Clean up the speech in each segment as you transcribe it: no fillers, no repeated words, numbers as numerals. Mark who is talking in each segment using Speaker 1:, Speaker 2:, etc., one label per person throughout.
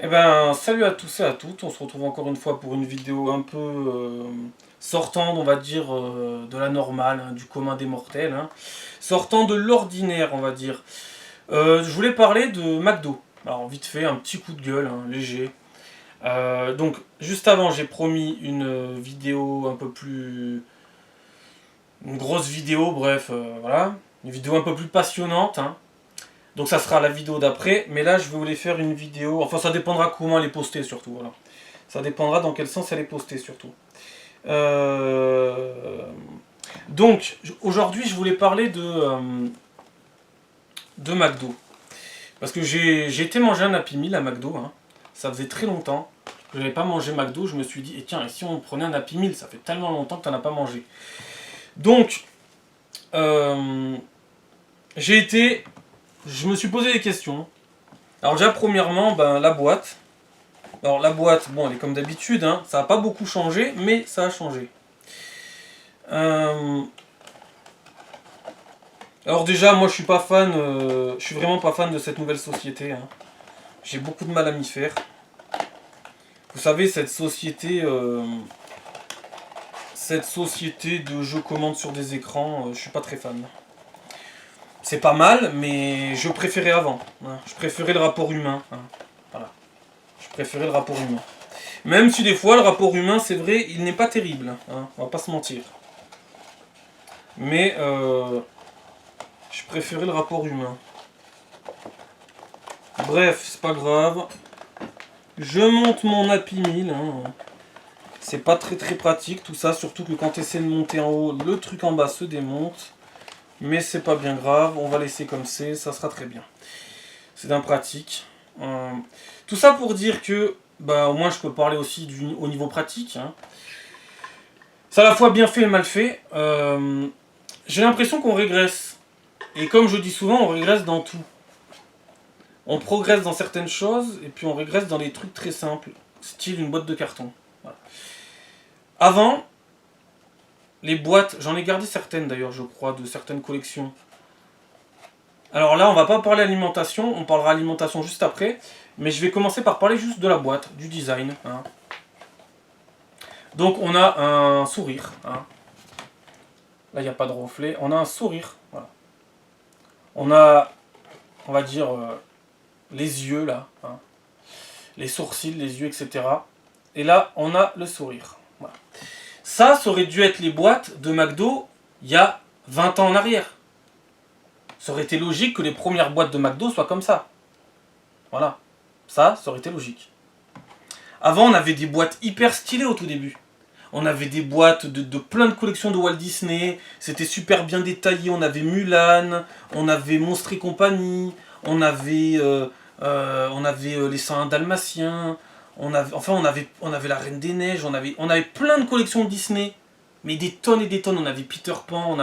Speaker 1: Eh ben, salut à tous et à toutes, on se retrouve encore une fois pour une vidéo un peu sortant, on va dire, de la normale, hein, du commun des mortels, hein. Sortant de l'ordinaire, on va dire. Je voulais parler de McDo. Alors, vite fait, un petit coup de gueule, hein, léger. Donc, juste avant, j'ai promis une vidéo un peu plus... Une grosse vidéo, bref, voilà. Une vidéo un peu plus passionnante, hein. Donc ça sera la vidéo d'après, mais là je vais vous les faire une vidéo, enfin ça dépendra comment elle est postée surtout, voilà. Ça dépendra dans quel sens elle est postée surtout. Euh, Donc aujourd'hui je voulais parler de McDo. Parce que j'ai été manger un Happy Meal à McDo, hein. Ça faisait très longtemps que je n'avais pas mangé McDo, je me suis dit, et tiens, et si on prenait un Happy Meal, ça fait tellement longtemps que tu n'en as pas mangé. Donc, euh, j'ai été, je me suis posé des questions. Alors déjà premièrement, ben, la boîte. Alors la boîte, bon, elle est comme d'habitude, hein, ça n'a pas beaucoup changé, mais ça a changé. Euh, Alors déjà, moi je suis pas fan, je suis vraiment pas fan de cette nouvelle société, hein. J'ai beaucoup de mal à m'y faire. Vous savez, cette société de jeux commande sur des écrans, je suis pas très fan. C'est pas mal, mais je préférais avant, hein. Je préférais le rapport humain, hein. Voilà. Je préférais le rapport humain. Même si des fois le rapport humain, c'est vrai, il n'est pas terrible, hein, on va pas se mentir. Mais je préférais le rapport humain. Bref, c'est pas grave. Je monte mon Happy Meal, hein. C'est pas très très pratique tout ça, surtout que quand tu essaies de monter en haut, le truc en bas se démonte. Mais c'est pas bien grave, on va laisser comme c'est, ça sera très bien. C'est impratique. Tout ça pour dire que, bah, au moins je peux parler aussi au niveau pratique, hein. C'est à la fois bien fait et mal fait. J'ai l'impression qu'on régresse. Et comme je dis souvent, on régresse dans tout. On progresse dans certaines choses et puis on régresse dans des trucs très simples, style une boîte de carton. Voilà. Avant, les boîtes, j'en ai gardé certaines d'ailleurs, je crois, de certaines collections. Alors là, on va pas parler alimentation, on parlera alimentation juste après, mais je vais commencer par parler juste de la boîte, du design, hein. Donc on a un sourire, hein. Là, il n'y a pas de reflet, on a un sourire. Voilà. On a, on va dire, les yeux là, hein. Les sourcils, les yeux, etc. Et là, on a le sourire. Voilà. Ça aurait dû être les boîtes de McDo il y a 20 ans en arrière. Ça aurait été logique que les premières boîtes de McDo soient comme ça. Voilà. Ça aurait été logique. Avant, on avait des boîtes hyper stylées au tout début. On avait des boîtes de plein de collections de Walt Disney. C'était super bien détaillé. On avait Mulan, on avait Monstres et compagnie, on avait les 101 Dalmatiens, on avait la Reine des Neiges, on avait plein de collections Disney, mais des tonnes et des tonnes. On avait Peter Pan,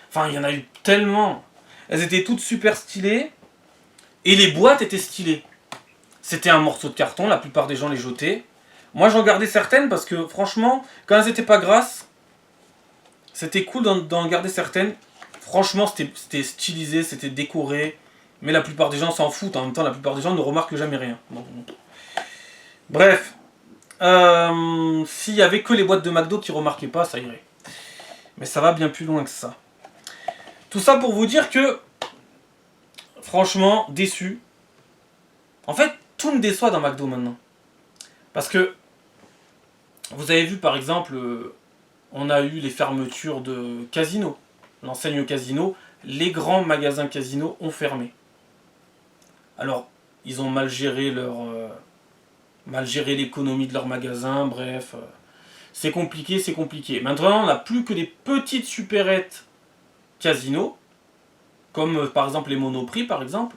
Speaker 1: enfin il y en a eu tellement. Elles étaient toutes super stylées et les boîtes étaient stylées. C'était un morceau de carton, la plupart des gens les jetaient. Moi j'en gardais certaines parce que franchement, quand elles étaient pas grasses, c'était cool d'en garder certaines. Franchement, c'était stylisé, c'était décoré. Mais la plupart des gens s'en foutent. En même temps, la plupart des gens ne remarquent jamais rien. Donc, bref. S'il y avait que les boîtes de McDo qui remarquaient pas, ça irait. Mais ça va bien plus loin que ça. Tout ça pour vous dire que, franchement, déçu. En fait, tout me déçoit dans McDo maintenant. Parce que, vous avez vu par exemple, on a eu les fermetures de Casino. L'enseigne Casino. Les grands magasins Casino ont fermé. Alors, ils ont mal géré l'économie de leur magasin, bref. C'est compliqué, c'est compliqué. Maintenant, on n'a plus que des petites supérettes Casino, comme par exemple les Monoprix, par exemple.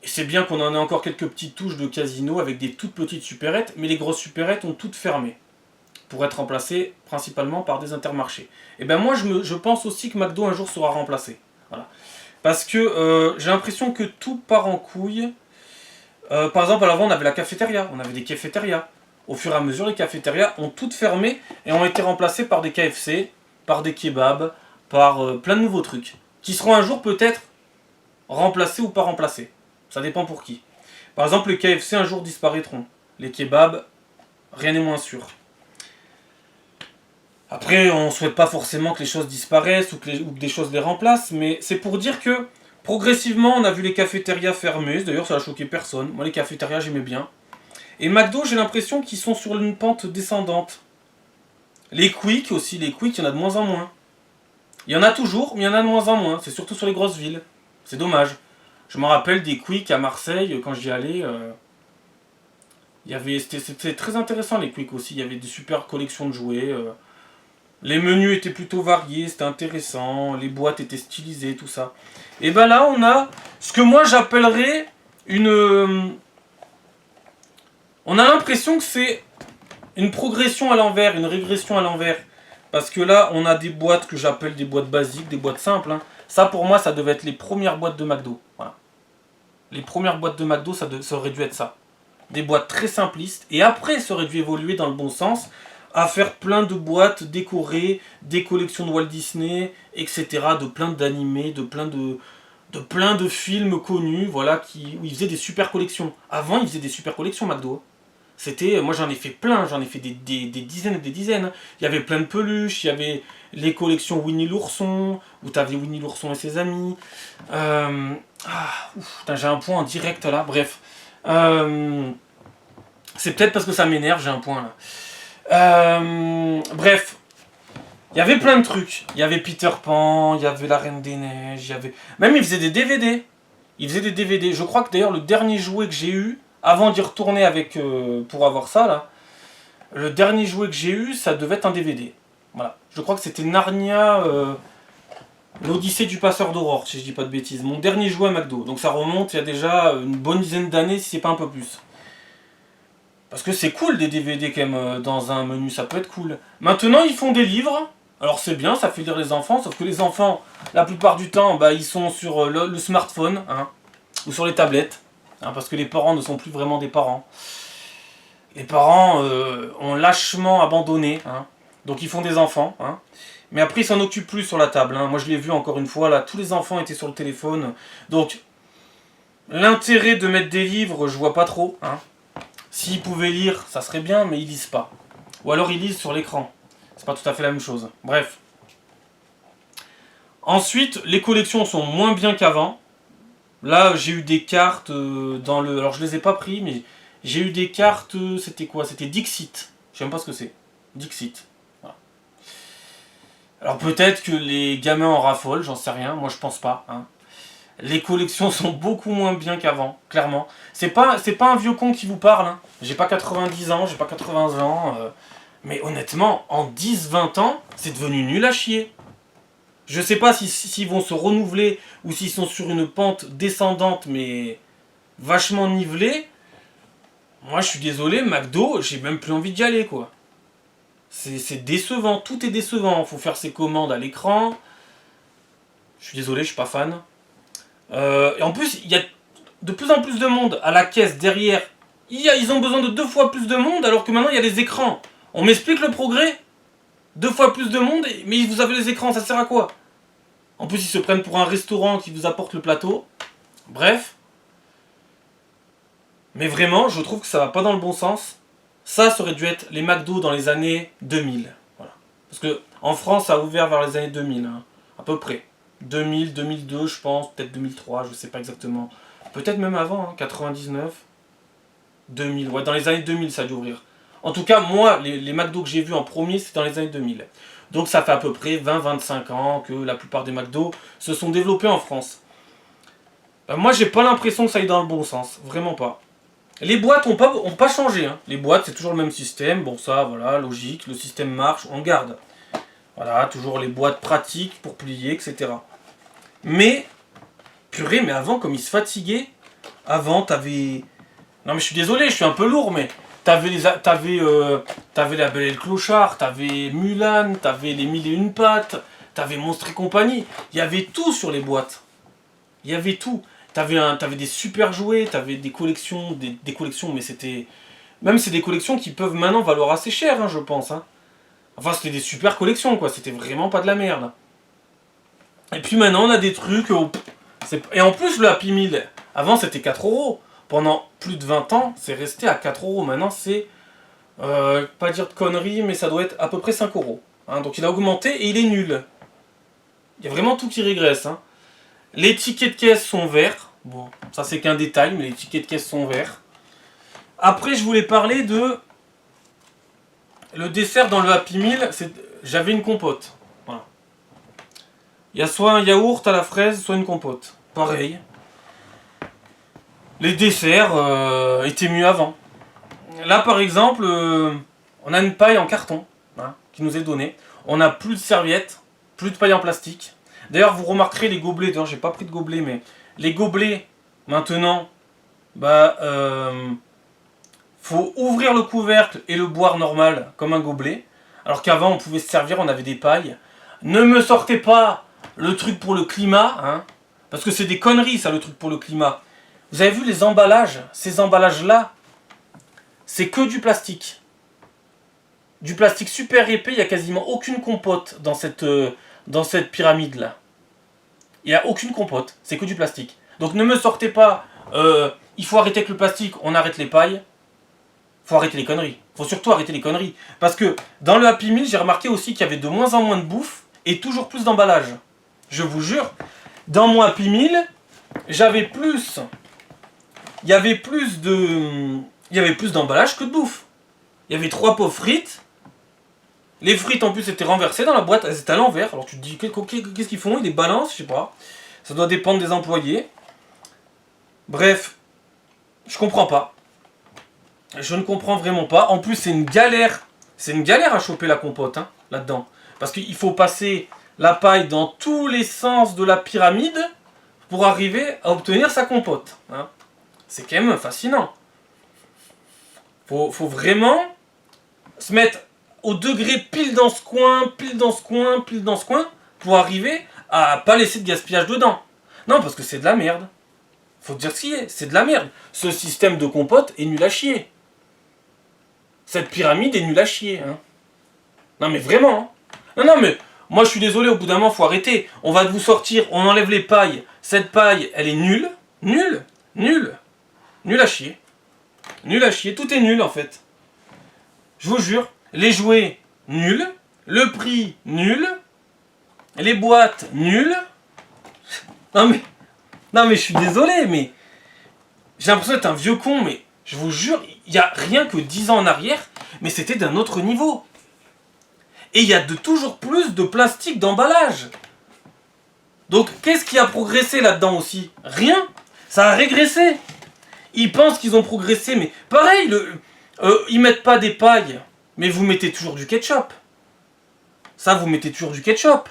Speaker 1: Et c'est bien qu'on en ait encore quelques petites touches de Casino avec des toutes petites supérettes, mais les grosses supérettes ont toutes fermé, pour être remplacées principalement par des intermarchés. Et ben moi, je pense aussi que McDo un jour sera remplacé. Voilà. Parce que j'ai l'impression que tout part en couille. Par exemple, avant, on avait la cafétéria, on avait des cafétérias. Au fur et à mesure, les cafétérias ont toutes fermé et ont été remplacées par des KFC, par des kebabs, par plein de nouveaux trucs, qui seront un jour peut-être remplacés ou pas remplacés. Ça dépend pour qui. Par exemple, les KFC un jour disparaîtront. Les kebabs, rien n'est moins sûr. Après, on ne souhaite pas forcément que les choses disparaissent ou que des choses les remplacent, mais c'est pour dire que progressivement, on a vu les cafétérias fermer. D'ailleurs, ça a choqué personne. Moi, les cafétérias, j'aimais bien. Et McDo, j'ai l'impression qu'ils sont sur une pente descendante. Les Quick aussi, les Quick, il y en a de moins en moins. Il y en a toujours, mais il y en a de moins en moins. C'est surtout sur les grosses villes. C'est dommage. Je me rappelle des Quick à Marseille, quand j'y allais. C'était très intéressant les Quick aussi. Il y avait des super collections de jouets. Les menus étaient plutôt variés, c'était intéressant. Les boîtes étaient stylisées, tout ça. Et ben là, on a ce que moi j'appellerais une. On a l'impression que c'est une progression à l'envers, une régression à l'envers. Parce que là, on a des boîtes que j'appelle des boîtes basiques, des boîtes simples. Hein. Ça, pour moi, ça devait être les premières boîtes de McDo. Voilà. Les premières boîtes de McDo, ça aurait dû être ça. Des boîtes très simplistes. Et après, ça aurait dû évoluer dans le bon sens à faire plein de boîtes décorées, des collections de Walt Disney, etc. De plein d'animés, de plein de films connus, voilà, où ils faisaient des super collections. Avant, ils faisaient des super collections, McDo. Moi j'en ai fait plein, j'en ai fait des dizaines et des dizaines. Il y avait plein de peluches, il y avait les collections Winnie l'ourson, où t'avais Winnie l'ourson et ses amis. J'ai un point en direct là, bref. C'est peut-être parce que ça m'énerve, j'ai un point là. Bref, il y avait plein de trucs. Il y avait Peter Pan, il y avait la Reine des Neiges, il y avait... Même ils faisaient des DVD. Ils faisaient des DVD. Je crois que d'ailleurs le dernier jouet que j'ai eu, avant d'y retourner pour avoir ça là, le dernier jouet que j'ai eu, ça devait être un DVD. Voilà. Je crois que c'était Narnia, l'Odyssée du passeur d'aurore, si je dis pas de bêtises. Mon dernier jouet à McDo. Donc ça remonte il y a déjà une bonne dizaine d'années, si c'est pas un peu plus. Parce que c'est cool des DVD quand même dans un menu, ça peut être cool. Maintenant ils font des livres. Alors c'est bien, ça fait lire les enfants, sauf que les enfants, la plupart du temps, bah, ils sont sur le smartphone, hein, ou sur les tablettes. Hein, parce que les parents ne sont plus vraiment des parents. Les parents ont lâchement abandonné. Hein, donc ils font des enfants. Hein, mais après ils s'en occupent plus sur la table. Hein. Moi je l'ai vu encore une fois, là, tous les enfants étaient sur le téléphone. Donc l'intérêt de mettre des livres, je vois pas trop. Hein. S'ils pouvaient lire, ça serait bien, mais ils lisent pas. Ou alors ils lisent sur l'écran. C'est pas tout à fait la même chose. Bref. Ensuite, les collections sont moins bien qu'avant. Là, j'ai eu des cartes dans le... Alors, je les ai pas pris, mais j'ai eu des cartes... C'était quoi? C'était Dixit. Je sais même pas ce que c'est. Dixit. Voilà. Alors, peut-être que les gamins en raffolent, j'en sais rien. Moi, je pense pas. Hein. Les collections sont beaucoup moins bien qu'avant, clairement. C'est pas un vieux con qui vous parle. Hein. J'ai pas 90 ans, j'ai pas 80 ans. Mais honnêtement, en 10-20 ans, c'est devenu nul à chier. Je sais pas s'ils vont se renouveler ou s'ils sont sur une pente descendante mais vachement nivelée. Moi je suis désolé, McDo, j'ai même plus envie d'y aller quoi. C'est décevant, tout est décevant. Faut faire ses commandes à l'écran. Je suis désolé, je suis pas fan. Et en plus, il y a de plus en plus de monde à la caisse derrière. Ils ont besoin de 2 fois plus de monde alors que maintenant il y a les écrans. On m'explique le progrès? 2 fois plus de monde, mais vous avez les écrans, ça sert à quoi? En plus, ils se prennent pour un restaurant qui vous apporte le plateau. Bref. Mais vraiment, je trouve que ça va pas dans le bon sens. Ça aurait dû être les McDo dans les années 2000. Voilà. Parce que en France, ça a ouvert vers les années 2000, hein, à peu près. 2000, 2002, je pense, peut-être 2003, je sais pas exactement. Peut-être même avant, hein, 99, 2000. Ouais, dans les années 2000, ça a dû ouvrir. En tout cas, moi, les McDo que j'ai vus en premier, c'est dans les années 2000. Donc ça fait à peu près 20-25 ans que la plupart des McDo se sont développés en France. Moi, j'ai pas l'impression que ça aille dans le bon sens. Vraiment pas. Les boîtes ont pas changé. Hein. Les boîtes, c'est toujours le même système. Bon, ça, voilà, logique. Le système marche, on garde. Voilà, toujours les boîtes pratiques pour plier, etc. Mais, purée, mais avant, comme ils se fatiguaient, avant, t'avais... Non, mais je suis désolé, je suis un peu lourd, mais... T'avais La Belle et le Clochard, t'avais Mulan, t'avais les Mille et Une Pattes, t'avais Monstres et compagnie. Il y avait tout sur les boîtes. Il y avait tout. T'avais des super jouets, t'avais des collections, des collections, mais c'était... Même c'est des collections qui peuvent maintenant valoir assez cher, hein, je pense. Hein. Enfin, c'était des super collections, quoi. C'était vraiment pas de la merde. Et puis maintenant, on a des trucs... Et en plus, le Happy Meal, avant, c'était 4 €. pendant plus de 20 ans, c'est resté à 4 euros. Maintenant, c'est, pas dire de conneries, mais ça doit être à peu près 5 euros. Hein, donc il a augmenté et il est nul. Il y a vraiment tout qui régresse. Hein. Les tickets de caisse sont verts. Bon, ça c'est qu'un détail, mais les tickets de caisse sont verts. Après, je voulais parler de... Le dessert dans le Happy Meal, j'avais une compote. Voilà. Il y a soit un yaourt à la fraise, soit une compote. Pareil. Les desserts étaient mieux avant. Là, par exemple, on a une paille en carton hein, qui nous est donnée. On n'a plus de serviettes, plus de paille en plastique. D'ailleurs, vous remarquerez les gobelets. D'ailleurs, j'ai pas pris de gobelets, mais les gobelets, maintenant, faut ouvrir le couvercle et le boire normal, comme un gobelet. Alors qu'avant, on pouvait se servir, on avait des pailles. Ne me sortez pas le truc pour le climat, hein, parce que c'est des conneries, ça, le truc pour le climat. Vous avez vu les emballages? Ces emballages-là, c'est que du plastique. Du plastique super épais, il n'y a quasiment aucune compote dans cette pyramide-là. Il n'y a aucune compote, c'est que du plastique. Donc ne me sortez pas, il faut arrêter avec le plastique, on arrête les pailles. Faut arrêter les conneries. Faut surtout arrêter les conneries. Parce que dans le Happy Meal, j'ai remarqué aussi qu'il y avait de moins en moins de bouffe et toujours plus d'emballage. Je vous jure, dans mon Happy Meal, j'avais plus... Il y avait plus d'emballage que de bouffe. Il y avait 3 pots frites. Les frites en plus étaient renversées dans la boîte, elles étaient à l'envers. Alors tu te dis, qu'est-ce qu'ils font? Ils les balancent, je sais pas. Ça doit dépendre des employés. Bref, je comprends pas. Je ne comprends vraiment pas. En plus, c'est une galère. C'est une galère à choper la compote hein, là-dedans. Parce qu'il faut passer la paille dans tous les sens de la pyramide pour arriver à obtenir sa compote. Hein. C'est quand même fascinant. Faut vraiment se mettre au degré pile dans ce coin, pile dans ce coin, pile dans ce coin, pour arriver à pas laisser de gaspillage dedans. Non, parce que c'est de la merde. Faut dire ce qui est, c'est de la merde. Ce système de compote est nul à chier. Cette pyramide est nulle à chier. Hein. Non mais vraiment. Hein. Non mais, moi je suis désolé, au bout d'un moment, faut arrêter. On va vous sortir, on enlève les pailles. Cette paille, elle est nulle. Nulle. Nulle. Nulle à chier. Nulle à chier. Tout est nul en fait. Je vous jure. Les jouets, nuls. Le prix, nul. Les boîtes, nulles. Non mais je suis désolé, mais... J'ai l'impression d'être un vieux con, mais... Je vous jure, il n'y a rien que 10 ans en arrière, mais c'était d'un autre niveau. Et il y a toujours plus de plastique d'emballage. Donc, qu'est-ce qui a progressé là-dedans aussi? Rien. Ça a régressé. Ils pensent qu'ils ont progressé, mais pareil, ils mettent pas des pailles, mais vous mettez toujours du ketchup. Ça, vous mettez toujours du ketchup.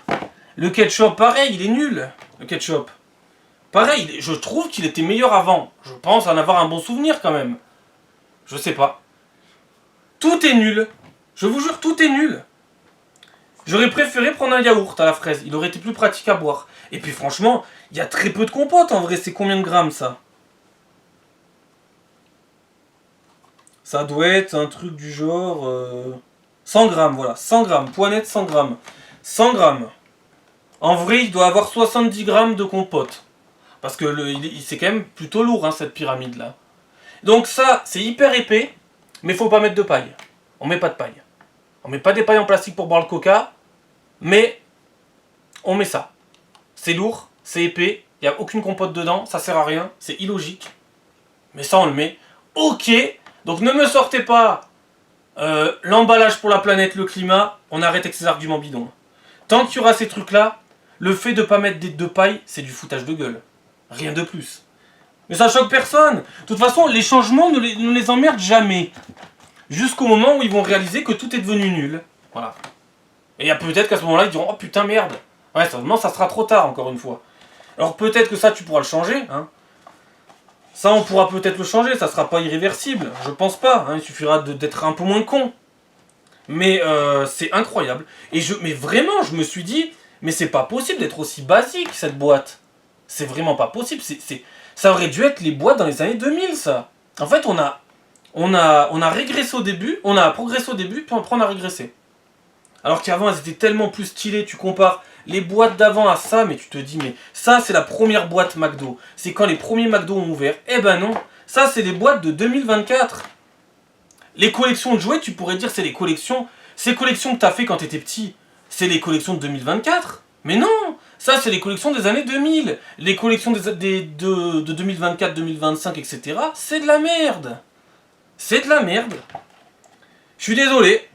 Speaker 1: Le ketchup, pareil, il est nul, le ketchup. Pareil, je trouve qu'il était meilleur avant. Je pense en avoir un bon souvenir quand même. Je sais pas. Tout est nul. Je vous jure, tout est nul. J'aurais préféré prendre un yaourt à la fraise. Il aurait été plus pratique à boire. Et puis franchement, il y a très peu de compote en vrai. C'est combien de grammes ça? Ça doit être un truc du genre... 100 grammes, voilà. 100 grammes. Point net, 100 grammes. 100 grammes. En vrai, il doit avoir 70 grammes de compote. Parce que c'est quand même plutôt lourd, hein, cette pyramide-là. Donc ça, c'est hyper épais, mais faut pas mettre de paille. On met pas de paille. On met pas des pailles en plastique pour boire le coca, mais on met ça. C'est lourd, c'est épais, il n'y a aucune compote dedans, ça sert à rien, c'est illogique. Mais ça, on le met. Ok, donc ne me sortez pas l'emballage pour la planète, le climat, on arrête avec ces arguments bidons. Tant qu'il y aura ces trucs-là, le fait de pas mettre de paille, c'est du foutage de gueule. Rien de plus. Mais ça choque personne. De toute façon, les changements ne les emmerdent jamais. Jusqu'au moment où ils vont réaliser que tout est devenu nul. Voilà. Et il y a peut-être qu'à ce moment-là, ils diront « Oh putain, merde !» Ouais, seulement ça sera trop tard, encore une fois. Alors peut-être que ça, tu pourras le changer. Hein. Ça, on pourra peut-être le changer. Ça sera pas irréversible. Je pense pas. Hein. Il suffira d'être un peu moins con. Mais c'est incroyable. Mais vraiment, je me suis dit « Mais c'est pas possible d'être aussi basique, cette boîte. C'est vraiment pas possible. Ça aurait dû être les boîtes dans les années 2000, ça. En fait, on a régressé au début, on a progressé au début, puis après on a régressé. Alors qu'avant, elles étaient tellement plus stylées, tu compares les boîtes d'avant à ça, mais tu te dis, mais ça, c'est la première boîte McDo. C'est quand les premiers McDo ont ouvert. Eh ben non, Ça, c'est les boîtes de 2024. Les collections de jouets, tu pourrais dire, c'est les collections... Ces collections que t'as fait quand t'étais petit, c'est les collections de 2024. Mais non, ça, c'est les collections des années 2000. Les collections de 2024, 2025, etc. C'est de la merde. C'est de la merde. Je suis désolé.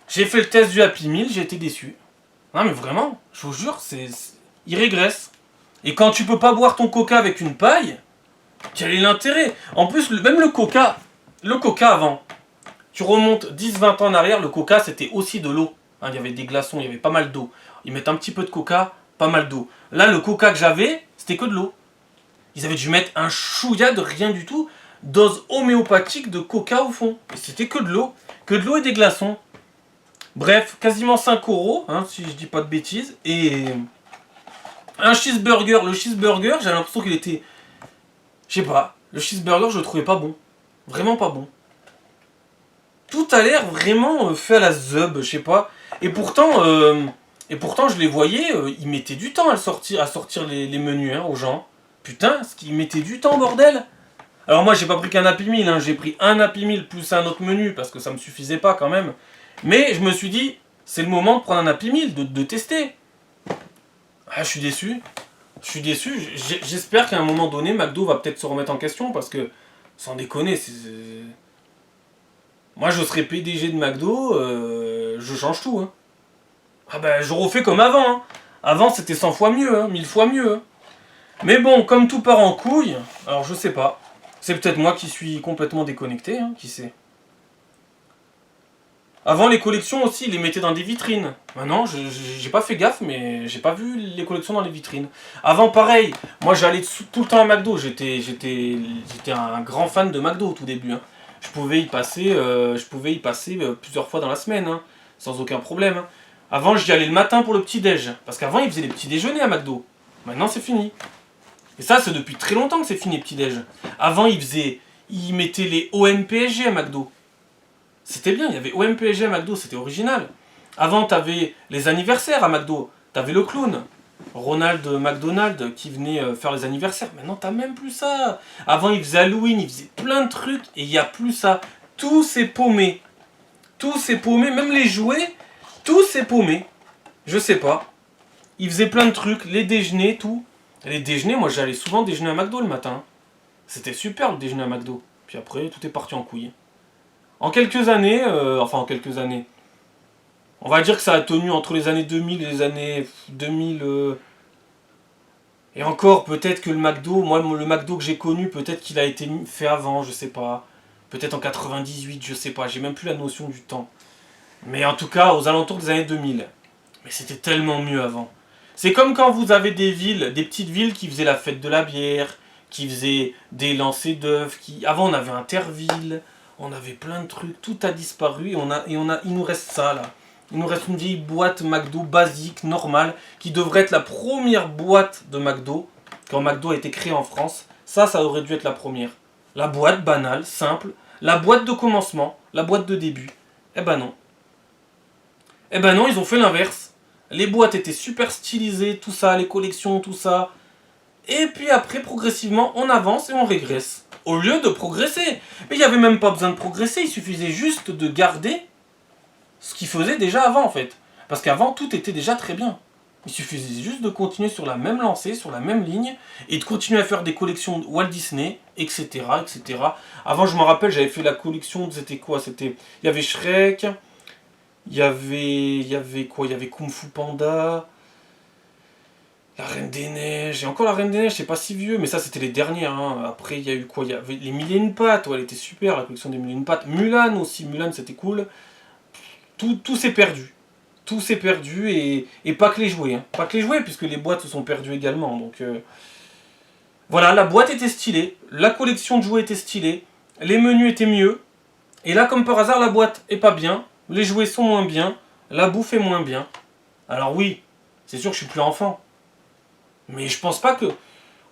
Speaker 1: J'ai fait le test du Happy Meal, j'ai été déçu. Non mais vraiment, je vous jure, il régresse. Et quand tu peux pas boire ton coca avec une paille, quel est l'intérêt? En plus, même le coca avant, tu remontes 10-20 ans en arrière, le coca c'était aussi de l'eau. Hein, il y avait des glaçons, il y avait pas mal d'eau. Ils mettent un petit peu de coca, pas mal d'eau. Là, le coca que j'avais, c'était que de l'eau. Ils avaient dû mettre un chouïa de rien du tout, dose homéopathique de coca au fond. Et c'était que de l'eau et des glaçons. Bref, quasiment 5 €, hein, si je dis pas de bêtises. Et un cheeseburger. Le cheeseburger, j'avais l'impression qu'il était... Je sais pas. Le cheeseburger, je le trouvais pas bon. Vraiment pas bon. Tout a l'air vraiment fait à la zeub, je sais pas. Et pourtant, je les voyais, ils mettaient du temps à sortir les menus hein, aux gens. Putain, ils mettaient du temps, bordel. Alors moi, j'ai pas pris qu'un Happy Meal, hein. J'ai pris un Happy Meal plus un autre menu, parce que ça me suffisait pas quand même. Mais je me suis dit, c'est le moment de prendre un Happy Meal, de tester. Ah, je suis déçu. Je suis déçu. J'espère qu'à un moment donné, McDo va peut-être se remettre en question, parce que, sans déconner, moi, je serais PDG de McDo, je change tout. Hein. Ah ben, je refais comme avant. Hein. Avant, c'était 100 fois mieux, hein, 1000 fois mieux. Hein. Mais bon, comme tout part en couille, alors je sais pas. C'est peut-être moi qui suis complètement déconnecté, hein, qui sait. Avant, les collections aussi, ils les mettaient dans des vitrines. Maintenant, j'ai pas fait gaffe, mais j'ai pas vu les collections dans les vitrines. Avant, pareil, moi j'allais tout le temps à McDo. J'étais un grand fan de McDo au tout début. Hein. Je pouvais y passer, plusieurs fois dans la semaine, hein, sans aucun problème. Hein. Avant, j'y allais le matin pour le petit-déj. Parce qu'avant, ils faisaient les petits déjeuners à McDo. Maintenant, c'est fini. Et ça, c'est depuis très longtemps que c'est fini, petit-déj. Avant, ils mettaient les OMPSG à McDo. C'était bien, il y avait OMPSG à McDo, c'était original. Avant, t'avais les anniversaires à McDo. T'avais le clown, Ronald McDonald, qui venait faire les anniversaires. Maintenant, t'as même plus ça. Avant, ils faisaient Halloween, ils faisaient plein de trucs, et il n'y a plus ça. Tout s'est paumé. Tout s'est paumé, même les jouets, tout s'est paumé. Je sais pas. Ils faisaient plein de trucs, les déjeuners, tout. Les déjeuners, moi j'allais souvent déjeuner à McDo le matin. C'était super le déjeuner à McDo. Puis après, tout est parti en couille. En quelques années, on va dire que ça a tenu entre les années 2000 et les années 2000. Et encore, peut-être que le McDo, moi le McDo que j'ai connu, peut-être qu'il a été fait avant, je sais pas. Peut-être en 98, je sais pas, j'ai même plus la notion du temps. Mais en tout cas, aux alentours des années 2000. Mais c'était tellement mieux avant. C'est comme quand vous avez des villes, des petites villes qui faisaient la fête de la bière, qui faisaient des lancers d'œufs, Avant on avait Interville, on avait plein de trucs, tout a disparu et il nous reste ça là. Il nous reste une vieille boîte McDo basique, normale, qui devrait être la première boîte de McDo, quand McDo a été créé en France. Ça aurait dû être la première. La boîte banale, simple, la boîte de commencement, la boîte de début. Eh ben non. Eh ben non, ils ont fait l'inverse. Les boîtes étaient super stylisées, tout ça, les collections, tout ça. Et puis après, progressivement, on avance et on régresse. Au lieu de progresser. Mais il n'y avait même pas besoin de progresser, il suffisait juste de garder ce qu'ils faisaient déjà avant, en fait. Parce qu'avant, tout était déjà très bien. Il suffisait juste de continuer sur la même lancée, sur la même ligne, et de continuer à faire des collections Walt Disney, etc., etc. Avant, je me rappelle, j'avais fait la collection, c'était quoi? Il y avait Shrek... Il y avait quoi? Il y avait Kung Fu Panda, la Reine des Neiges, et encore la Reine des Neiges, c'est pas si vieux, mais ça c'était les dernières. Hein. Après, il y a eu quoi? Il y avait les Mille et une pattes, ouais, elle était super, la collection des Mille et une pattes. Mulan aussi, Mulan c'était cool. Tout s'est perdu. Tout s'est perdu, et pas que les jouets. Hein. Pas que les jouets, puisque les boîtes se sont perdues également. Donc voilà, la boîte était stylée, la collection de jouets était stylée, les menus étaient mieux, et là, comme par hasard, la boîte est pas bien. Les jouets sont moins bien, la bouffe est moins bien. Alors oui, c'est sûr que je suis plus enfant. Mais je pense pas que...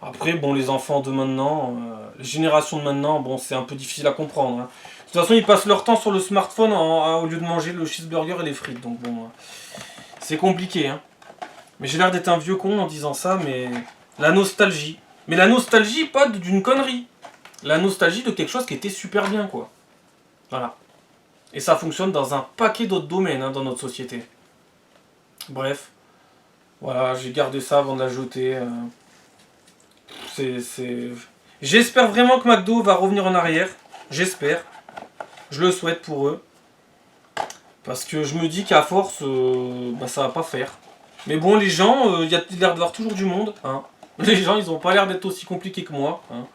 Speaker 1: Après, bon, les enfants de maintenant, les générations de maintenant, bon, c'est un peu difficile à comprendre. Hein. De toute façon, ils passent leur temps sur le smartphone au lieu de manger le cheeseburger et les frites. Donc bon, c'est compliqué. Hein. Mais j'ai l'air d'être un vieux con en disant ça, mais... La nostalgie. Mais la nostalgie, pas d'une connerie. La nostalgie de quelque chose qui était super bien, quoi. Voilà. Et ça fonctionne dans un paquet d'autres domaines hein, dans notre société. Bref. Voilà, j'ai gardé ça avant de la jeter. J'espère vraiment que McDo va revenir en arrière. J'espère. Je le souhaite pour eux. Parce que je me dis qu'à force, ça va pas faire. Mais bon, les gens, il y a l'air d'avoir toujours du monde. Hein. Les gens, ils ont pas l'air d'être aussi compliqués que moi. Hein.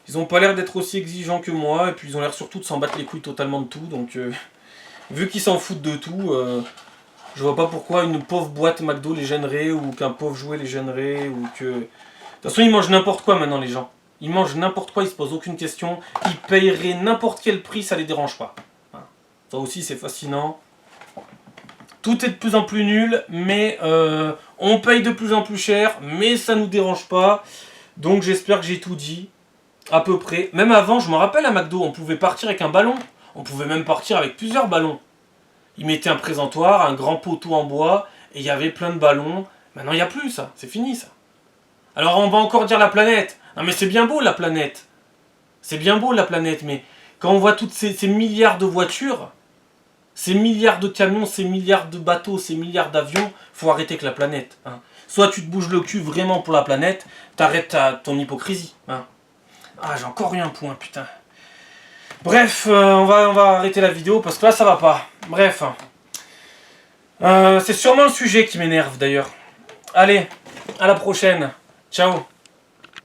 Speaker 1: Ils ont pas l'air d'être aussi exigeants que moi. Et puis ils ont l'air surtout de s'en battre les couilles totalement de tout. Donc, vu qu'ils s'en foutent de tout, je vois pas pourquoi une pauvre boîte McDo les gênerait. Ou qu'un pauvre jouet les gênerait. Ou que... De toute façon, ils mangent n'importe quoi maintenant, les gens. Ils mangent n'importe quoi, ils se posent aucune question. Ils paieraient n'importe quel prix, ça les dérange pas. Ça aussi, c'est fascinant. Tout est de plus en plus nul, mais on paye de plus en plus cher, mais ça nous dérange pas. Donc j'espère que j'ai tout dit, à peu près. Même avant, je me rappelle à McDo, on pouvait partir avec un ballon. On pouvait même partir avec plusieurs ballons. Ils mettaient un présentoir, un grand poteau en bois, et il y avait plein de ballons. Maintenant, il n'y a plus ça, c'est fini ça. Alors on va encore dire la planète. Non mais c'est bien beau la planète. C'est bien beau la planète, mais quand on voit toutes ces milliards de voitures... Ces milliards de camions, ces milliards de bateaux, ces milliards d'avions, faut arrêter avec la planète. Hein. Soit tu te bouges le cul vraiment pour la planète, t'arrêtes ton hypocrisie. Hein. Ah, j'ai encore eu un point, putain. Bref, on va arrêter la vidéo parce que là, ça va pas. Bref. C'est sûrement le sujet qui m'énerve d'ailleurs. Allez, à la prochaine. Ciao.